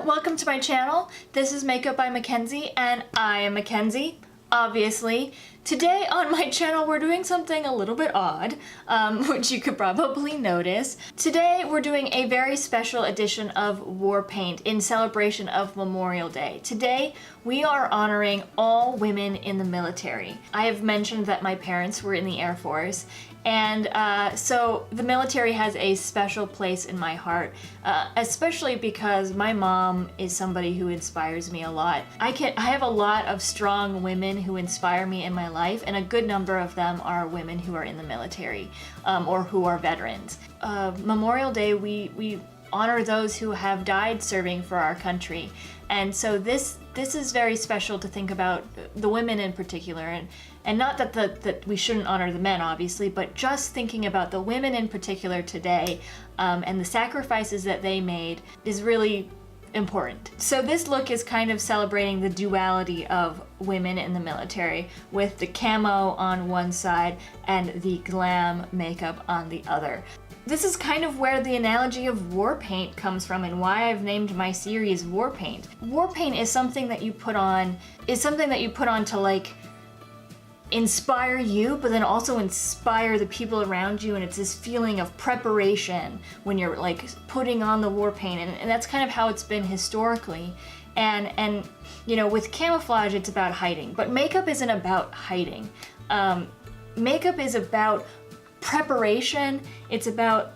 welcome to my channel. This is Makeup by Mackenzie and I am Mackenzie, obviously. Today on my channel we're doing something a little bit odd, which you could probably notice. Today we're doing a very special edition of Warpaint in celebration of Memorial Day. Today we are honoring all women in the military. I have mentioned that my parents were in the Air Force, and so the military has a special place in my heart, especially because my mom is somebody who inspires me a lot. I have a lot of strong women who inspire me in my life, and a good number of them are women who are in the military or who are veterans. Memorial Day, we honor those who have died serving for our country, and so this is very special to think about the women in particular, and not that we shouldn't honor the men, obviously, but just thinking about the women in particular today and the sacrifices that they made is really important. So this look is kind of celebrating the duality of women in the military, with the camo on one side and the glam makeup on the other. This is kind of where the analogy of war paint comes from and why I've named my series Warpaint. Warpaint is something that you put on to like inspire you, but then also inspire the people around you, and it's this feeling of preparation when you're like putting on the war paint, and that's kind of how it's been historically. And you know, with camouflage it's about hiding, but makeup isn't about hiding. Makeup is about preparation. It's about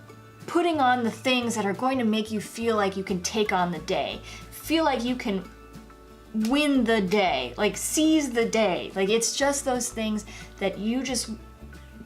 putting on the things that are going to make you feel like you can take on the day, feel like you can win the day, like seize the day. Like it's just those things that you just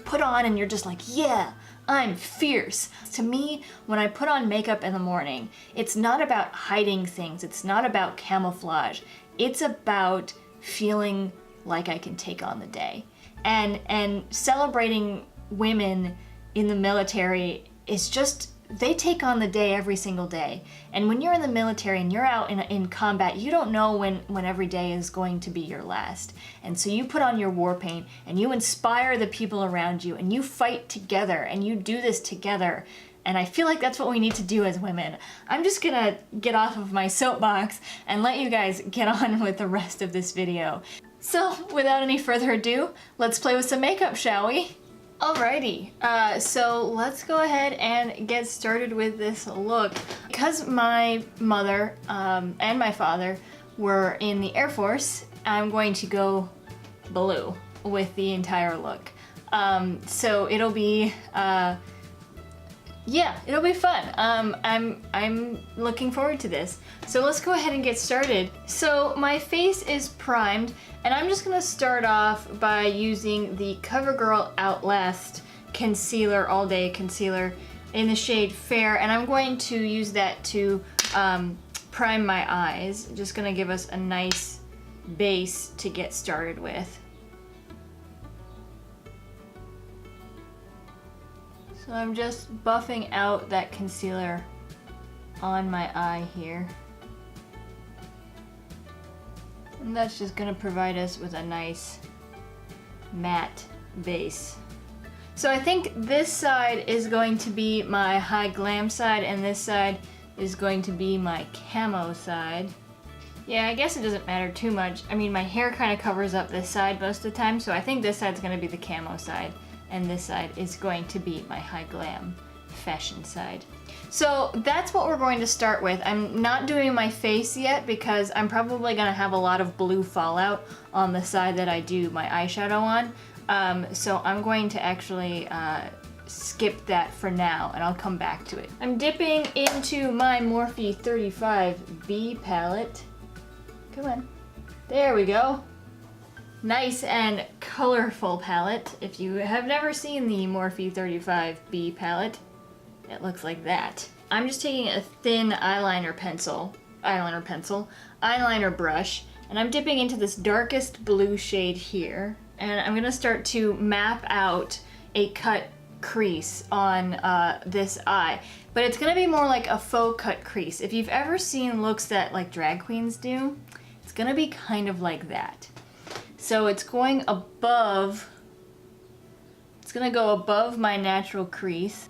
put on and you're just like, yeah, I'm fierce. To me, when I put on makeup in the morning, it's not about hiding things. It's not about camouflage. It's about feeling like I can take on the day. And celebrating women in the military is just, they take on the day every single day. And when you're in the military and you're out in combat, you don't know when every day is going to be your last. And so you put on your war paint and you inspire the people around you, and you fight together and you do this together. And I feel like that's what we need to do as women. I'm just gonna get off of my soapbox and let you guys get on with the rest of this video. So without any further ado, let's play with some makeup, shall we? Alrighty, so let's go ahead and get started with this look. Because my mother and my father were in the Air Force, I'm going to go blue with the entire look. So it'll be, yeah, it'll be fun. I'm looking forward to this. So let's go ahead and get started. So my face is primed, and I'm just gonna start off by using the CoverGirl Outlast concealer, all day concealer in the shade Fair, and I'm going to use that to prime my eyes. Just gonna give us a nice base to get started with. So I'm just buffing out that concealer on my eye here. And that's just gonna provide us with a nice matte base. So I think this side is going to be my high glam side, and this side is going to be my camo side. Yeah, I guess it doesn't matter too much. I mean, my hair kind of covers up this side most of the time, so I think this side's gonna be the camo side, and this side is going to be my high glam fashion side. So that's what we're going to start with. I'm not doing my face yet because I'm probably gonna have a lot of blue fallout on the side that I do my eyeshadow on. So I'm going to actually skip that for now, and I'll come back to it. I'm dipping into my Morphe 35B palette. Come on, there we go. Nice and colorful palette. If you have never seen the Morphe 35B palette, it looks like that. I'm just taking a thin eyeliner brush, and I'm dipping into this darkest blue shade here, and I'm gonna start to map out a cut crease on this eye. But it's gonna be more like a faux cut crease. If you've ever seen looks that like drag queens do, it's gonna be kind of like that. So it's going above, it's gonna go above my natural crease.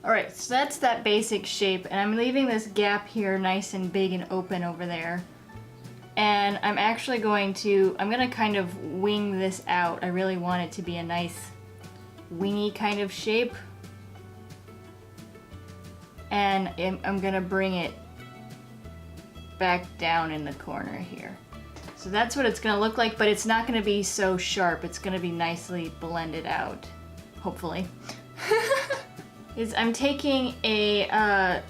Alright, so that's that basic shape, and I'm leaving this gap here nice and big and open over there. And I'm actually going to, I'm gonna kind of wing this out. I really want it to be a nice wingy kind of shape. And I'm gonna bring it back down in the corner here. So that's what it's gonna look like, but it's not gonna be so sharp. It's gonna be nicely blended out, hopefully. I'm taking a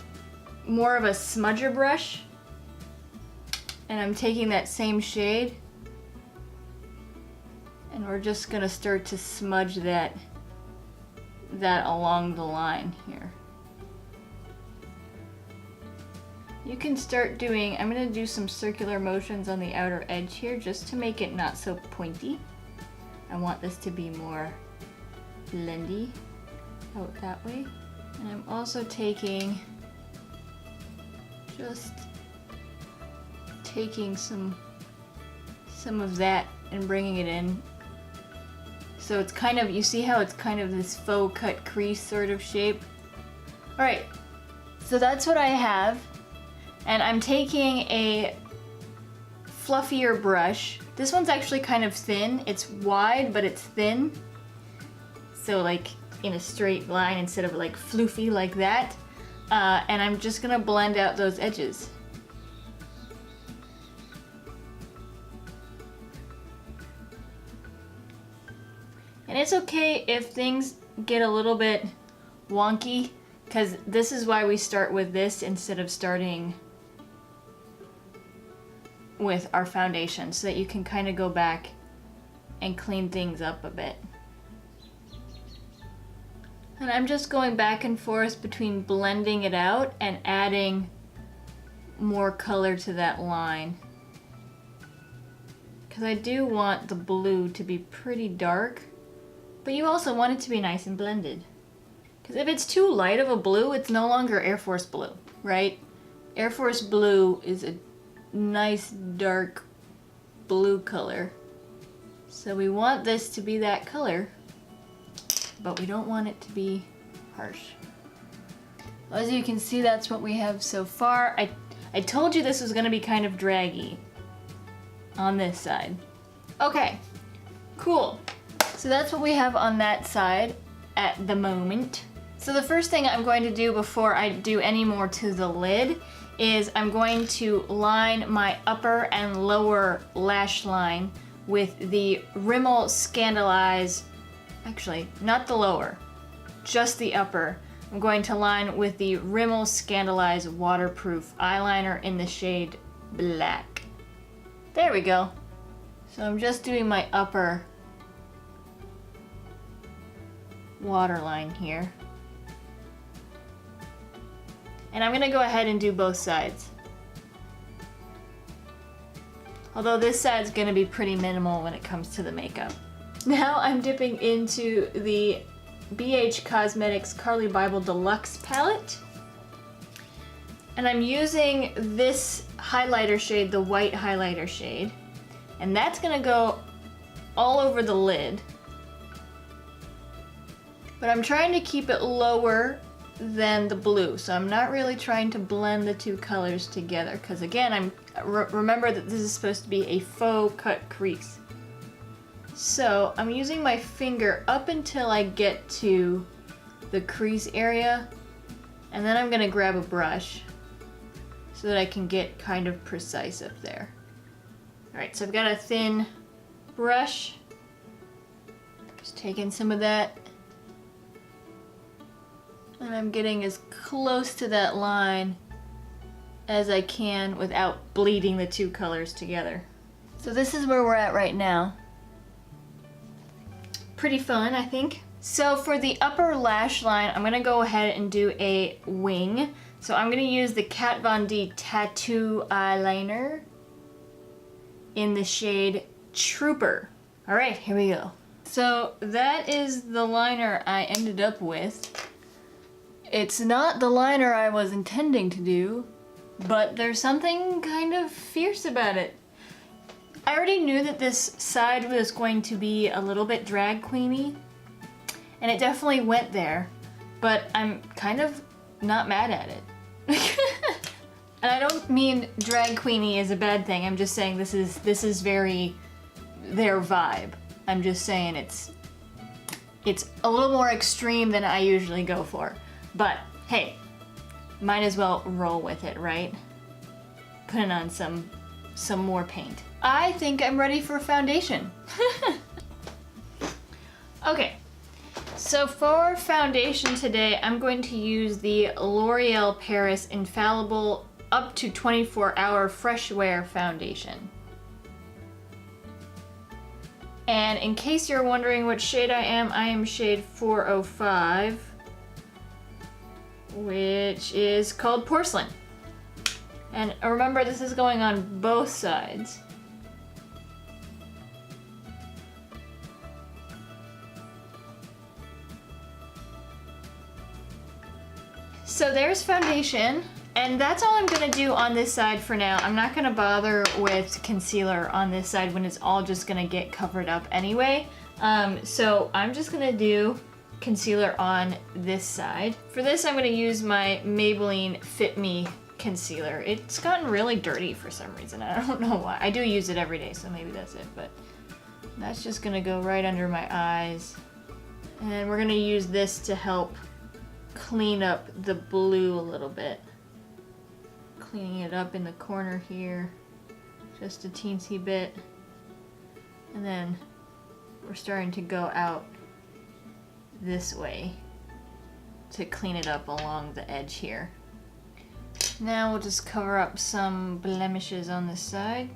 more of a smudger brush, and I'm taking that same shade, and we're just gonna start to smudge that along the line here. You can start doing, I'm gonna do some circular motions on the outer edge here just to make it not so pointy. I want this to be more blendy out that way. And I'm also taking some of that and bringing it in. So it's kind of, you see how it's kind of this faux cut crease sort of shape? Alright, so that's what I have. And I'm taking a fluffier brush. This one's actually kind of thin. It's wide, but it's thin. So like in a straight line instead of like floofy like that. And I'm just gonna blend out those edges. And it's okay if things get a little bit wonky, because this is why we start with this instead of starting with our foundation, so that you can kind of go back and clean things up a bit. And I'm just going back and forth between blending it out and adding more color to that line. Because I do want the blue to be pretty dark, but you also want it to be nice and blended. Because if it's too light of a blue, it's no longer Air Force blue, right? Air Force blue is a nice dark blue color. So we want this to be that color, but we don't want it to be harsh. As you can see, that's what we have so far. I told you this was gonna be kind of draggy on this side. Okay, cool. So that's what we have on that side at the moment. So the first thing I'm going to do before I do any more to the lid is I'm going to line my upper and lower lash line with the Rimmel ScandelEyes, actually not the lower, just the upper. I'm going to line with the Rimmel ScandelEyes waterproof eyeliner in the shade Black. There we go. So I'm just doing my upper waterline here. And I'm gonna go ahead and do both sides. Although this side's gonna be pretty minimal when it comes to the makeup. Now I'm dipping into the BH Cosmetics Carli Bybel Deluxe palette. And I'm using this highlighter shade, the white highlighter shade. And that's gonna go all over the lid. But I'm trying to keep it lower than the blue, so I'm not really trying to blend the two colors together, because again, remember that this is supposed to be a faux cut crease. So I'm using my finger up until I get to the crease area, and then I'm gonna grab a brush so that I can get kind of precise up there. Alright, so I've got a thin brush, just taking some of that. And I'm getting as close to that line as I can without bleeding the two colors together. So this is where we're at right now. Pretty fun, I think. So for the upper lash line, I'm gonna go ahead and do a wing. So I'm gonna use the Kat Von D Tattoo Eyeliner in the shade Trouper. All right, here we go. So that is the liner I ended up with. It's not the liner I was intending to do, but there's something kind of fierce about it. I already knew that this side was going to be a little bit drag queeny, and it definitely went there. but I'm kind of not mad at it. And I don't mean drag queenie is a bad thing. I'm just saying this is very their vibe. I'm just saying it's a little more extreme than I usually go for. But hey, might as well roll with it, right? Putting on some more paint. I think I'm ready for foundation. Okay, so for foundation today, I'm going to use the L'Oreal Paris Infallible up to 24-hour fresh wear foundation. And in case you're wondering what shade I am shade 405, which is called Porcelain. And remember, this is going on both sides. So there's foundation, and that's all I'm gonna do on this side for now. I'm not gonna bother with concealer on this side when it's all just gonna get covered up anyway. So I'm just gonna do concealer on this side. For this, I'm gonna use my Maybelline Fit Me Concealer. It's gotten really dirty for some reason. I don't know why. I do use it every day, so maybe that's it, but that's just gonna go right under my eyes. And we're gonna use this to help clean up the blue a little bit. Cleaning it up in the corner here, just a teensy bit. And then we're starting to go out this way to clean it up along the edge here. Now we'll just cover up some blemishes on this side.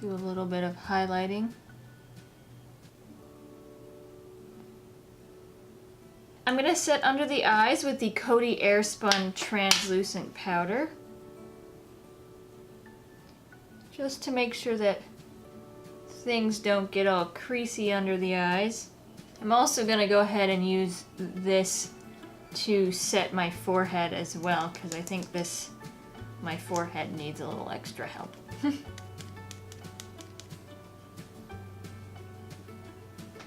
Do a little bit of highlighting. I'm gonna set under the eyes with the Coty AirSpun translucent powder, just to make sure that things don't get all creasy under the eyes. I'm also gonna go ahead and use this to set my forehead as well, because I think my forehead needs a little extra help.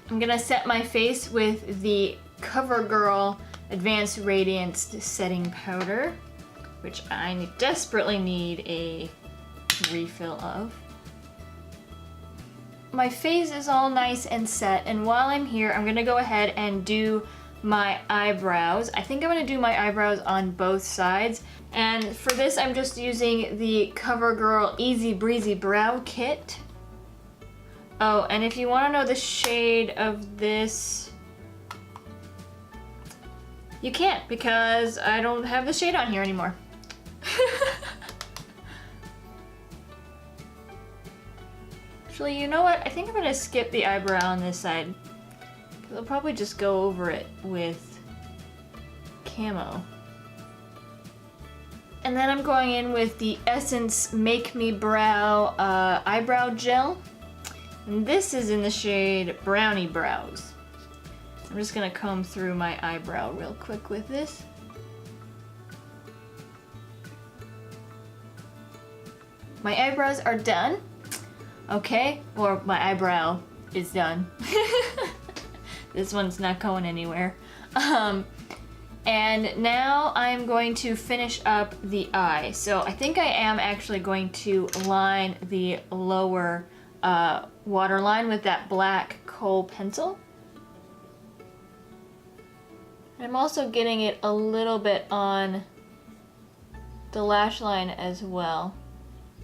I'm gonna set my face with the CoverGirl Advanced Radiance Setting Powder, which I desperately need a refill of. My face is all nice and set, and while I'm here, I'm gonna go ahead and do my eyebrows. I think I'm gonna do my eyebrows on both sides, and for this I'm just using the CoverGirl Easy Breezy Brow Kit. Oh, and if you want to know the shade of this, you can't, because I don't have the shade on here anymore. Actually, you know what? I think I'm gonna skip the eyebrow on this side, because I'll probably just go over it with camo. And then I'm going in with the Essence Make Me Brow Eyebrow Gel. And this is in the shade Brownie Brows. I'm just gonna comb through my eyebrow real quick with this. My eyebrows are done. Okay, or my eyebrow is done. This one's not going anywhere. And now I'm going to finish up the eye. So I think I am actually going to line the lower waterline with that black Kohl pencil. I'm also getting it a little bit on the lash line as well,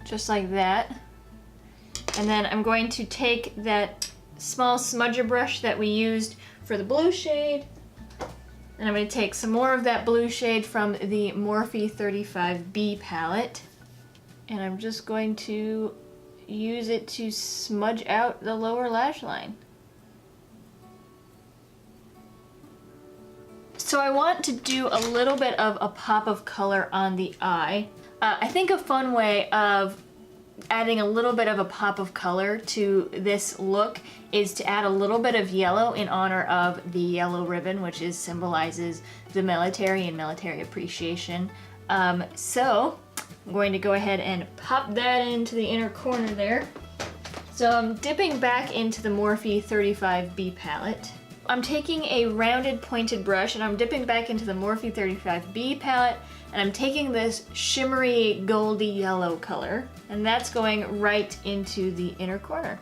just like that. And then I'm going to take that small smudger brush that we used for the blue shade, and I'm going to take some more of that blue shade from the Morphe 35B palette, and I'm just going to use it to smudge out the lower lash line. So I want to do a little bit of a pop of color on the eye. I think a fun way of adding a little bit of a pop of color to this look is to add a little bit of yellow in honor of the yellow ribbon, which symbolizes the military and military appreciation. So I'm going to go ahead and pop that into the inner corner there. So I'm dipping back into the Morphe 35B palette. I'm taking a rounded pointed brush and I'm dipping back into the Morphe 35B palette, and I'm taking this shimmery goldy yellow color, and that's going right into the inner corner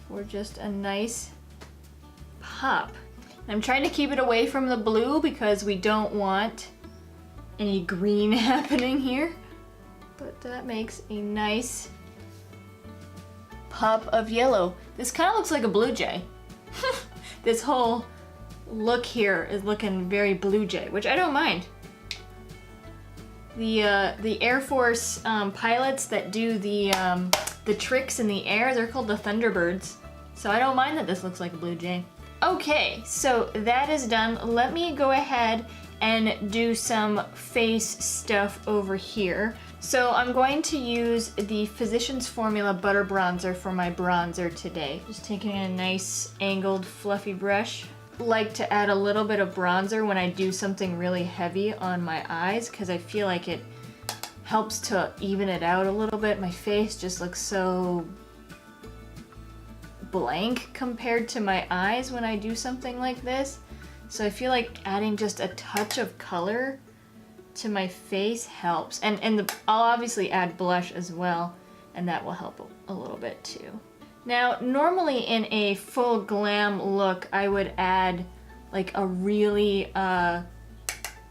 for just a nice pop. I'm trying to keep it away from the blue because we don't want any green happening here, but that makes a nice pop of yellow. This kind of looks like a blue jay. This whole look here is looking very blue jay, which I don't mind. The Air Force pilots that do the tricks in the air, they're called the Thunderbirds. So I don't mind that this looks like a blue jay. Okay, so that is done. Let me go ahead and do some face stuff over here. So I'm going to use the Physicians Formula Butter Bronzer for my bronzer today. Just taking a nice angled fluffy brush. Like to add a little bit of bronzer when I do something really heavy on my eyes because I feel like it helps to even it out a little bit. My face just looks so blank compared to my eyes when I do something like this. So I feel like adding just a touch of color to my face helps. And I'll obviously add blush as well, and that will help a little bit too. Now, normally in a full glam look, I would add like a really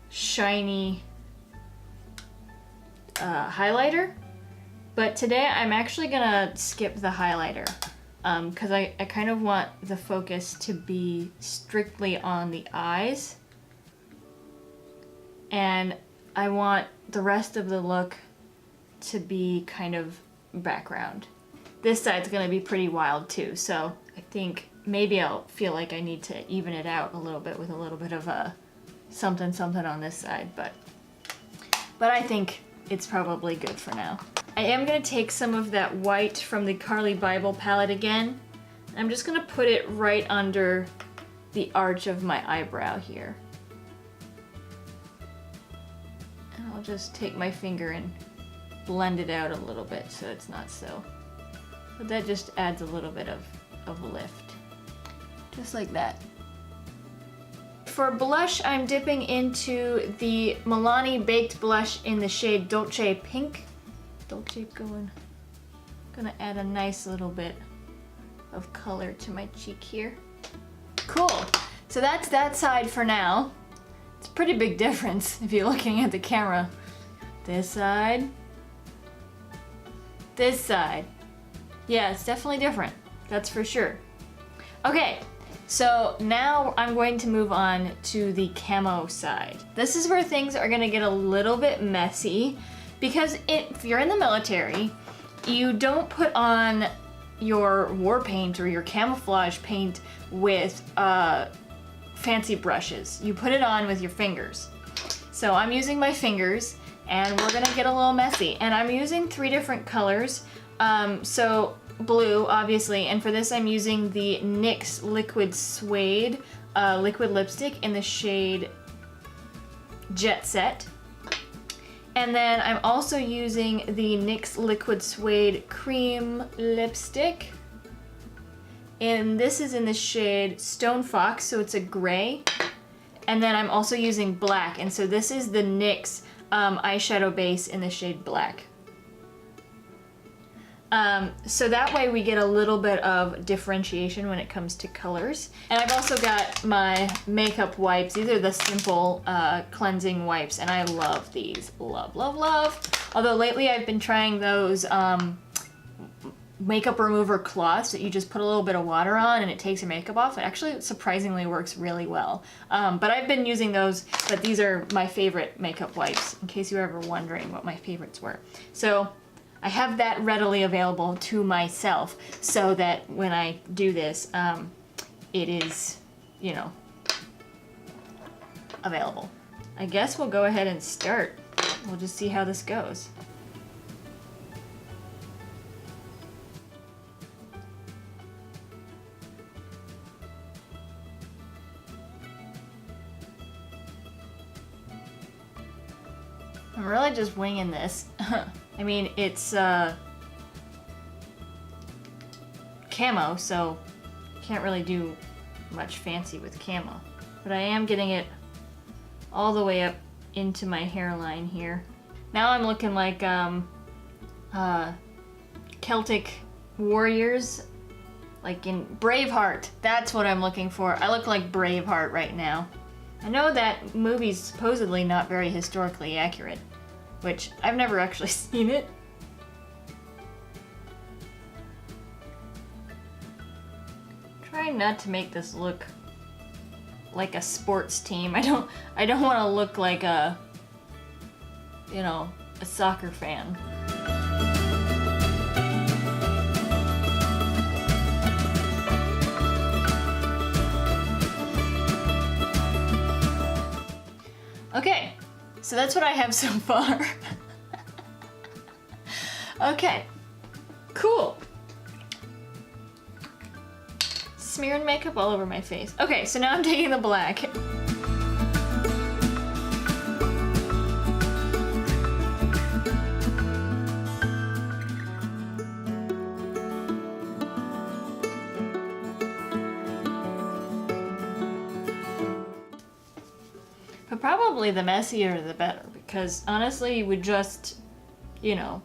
shiny highlighter, but today I'm actually gonna skip the highlighter because I kind of want the focus to be strictly on the eyes, and I want the rest of the look to be kind of background. This side's gonna be pretty wild too, so I think maybe I'll feel like I need to even it out a little bit with a little bit of a something something on this side, but I think it's probably good for now. I am gonna take some of that white from the Carli Bybel palette again. I'm just gonna put it right under the arch of my eyebrow here. And I'll just take my finger and blend it out a little bit so it's not so. But that just adds a little bit of lift. Just like that. For blush, I'm dipping into the Milani Baked Blush in the shade Dolce Pink. Dolce gonna add a nice little bit of color to my cheek here. Cool, so that's that side for now. It's a pretty big difference if you're looking at the camera. This side, this side. Yeah, it's definitely different, that's for sure. Okay, so now I'm going to move on to the camo side. This is where things are gonna get a little bit messy because if you're in the military, you don't put on your war paint or your camouflage paint with fancy brushes. You put it on with your fingers. So I'm using my fingers and we're gonna get a little messy. And I'm using 3 different colors. So blue, obviously, and for this I'm using the NYX Liquid Suede liquid lipstick in the shade Jet Set. And then I'm also using the NYX Liquid Suede Cream Lipstick. And this is in the shade Stone Fox, so it's a gray. And then I'm also using black, and so this is the NYX eyeshadow base in the shade Black. So that way we get a little bit of differentiation when it comes to colors. And I've also got my makeup wipes. These are the simple cleansing wipes, and I love these. Love, love, love. Although lately I've been trying those makeup remover cloths that you just put a little bit of water on and it takes your makeup off. It actually surprisingly works really well. But I've been using those, but these are my favorite makeup wipes, in case you were ever wondering what my favorites were. So I have that readily available to myself so that when I do this, it is, you know, available. I guess we'll go ahead and start. We'll just see how this goes. I'm really just winging this. I mean, it's camo, so can't really do much fancy with camo. But I am getting it all the way up into my hairline here. Now I'm looking like Celtic warriors, like in Braveheart. That's what I'm looking for. I look like Braveheart right now. I know that movie's supposedly not very historically accurate, which I've never actually seen it. Trying not to make this look like a sports team. I don't want to look like a, you know, a soccer fan. Okay, so that's what I have so far. Okay, cool. Smearing makeup all over my face. Okay, so now I'm taking the black. But probably the messier the better, because honestly you would just, you know,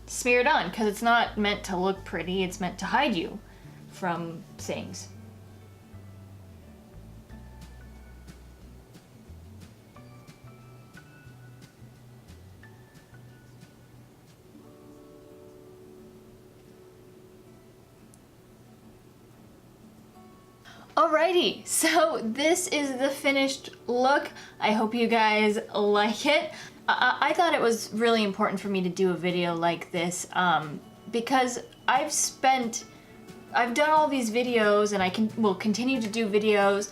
smear it on, because it's not meant to look pretty, it's meant to hide you from things. Alrighty, so this is the finished look. I hope you guys like it. I thought it was really important for me to do a video like this because I've done all these videos, and I will continue to do videos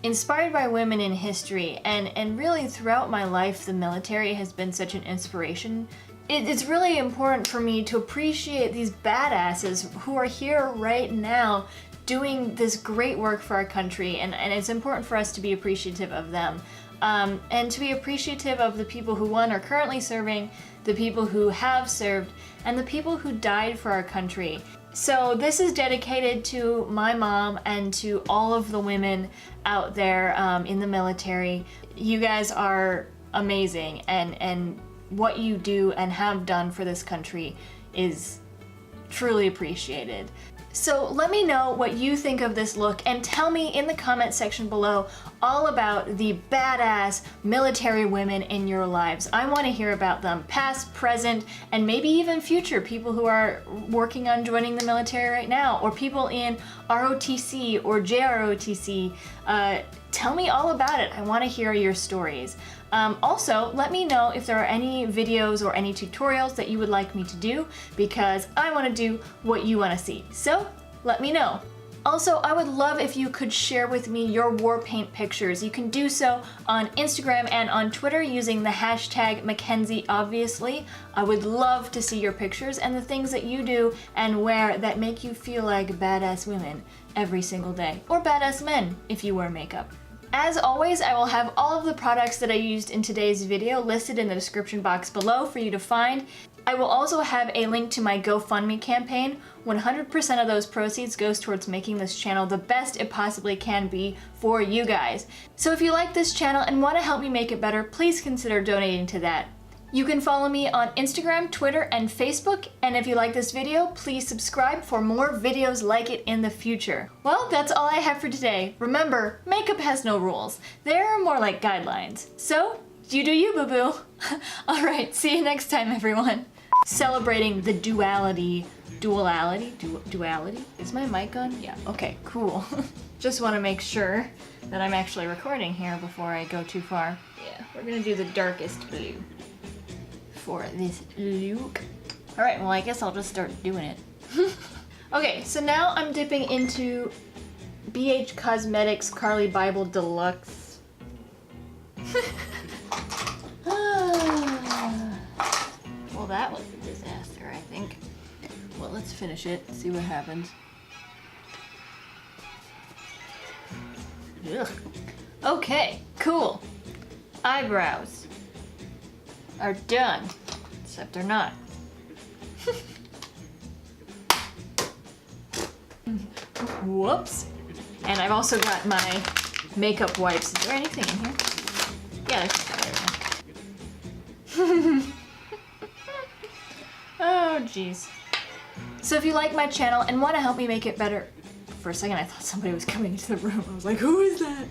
inspired by women in history, and really throughout my life the military has been such an inspiration. It's really important for me to appreciate these badasses who are here right now doing this great work for our country, and it's important for us to be appreciative of them. And to be appreciative of the people who, one, are currently serving, the people who have served, and the people who died for our country. So this is dedicated to my mom and to all of the women out there in the military. You guys are amazing, and what you do and have done for this country is truly appreciated. So let me know what you think of this look, and tell me in the comment section below all about the badass military women in your lives. I want to hear about them, past, present, and maybe even future, people who are working on joining the military right now, or people in ROTC or JROTC. Tell me all about it. I want to hear your stories. Also, let me know if there are any videos or any tutorials that you would like me to do, because I want to do what you want to see. So let me know. Also, I would love if you could share with me your Warpaint pictures. You can do so on Instagram and on Twitter using the hashtag Mackenzie, obviously. I would love to see your pictures and the things that you do and wear that make you feel like badass women every single day. Or badass men if you wear makeup. As always, I will have all of the products that I used in today's video listed in the description box below for you to find. I will also have a link to my GoFundMe campaign. 100% of those proceeds goes towards making this channel the best it possibly can be for you guys. So if you like this channel and want to help me make it better, please consider donating to that. You can follow me on Instagram, Twitter, and Facebook, and if you like this video, please subscribe for more videos like it in the future. Well, that's all I have for today. Remember, makeup has no rules. They're more like guidelines. So, you do you, boo-boo. Alright, see you next time, everyone. Celebrating the duality. Duality? Is my mic on? Yeah, okay, cool. Just want to make sure that I'm actually recording here before I go too far. Yeah, we're gonna do the darkest blue for this look. Alright, well I guess I'll just start doing it. Okay, so now I'm dipping into BH Cosmetics Carli Bybel Deluxe. Well, that was a disaster, I think. Well, let's finish it, see what happens. Ugh. Okay, cool. Eyebrows are done, except they're not. Whoops. And I've also got my makeup wipes. Is there anything in here? Yeah, there's everything. Oh, jeez. So if you like my channel and want to help me make it better, for a second I thought somebody was coming into the room. I was like, who is that?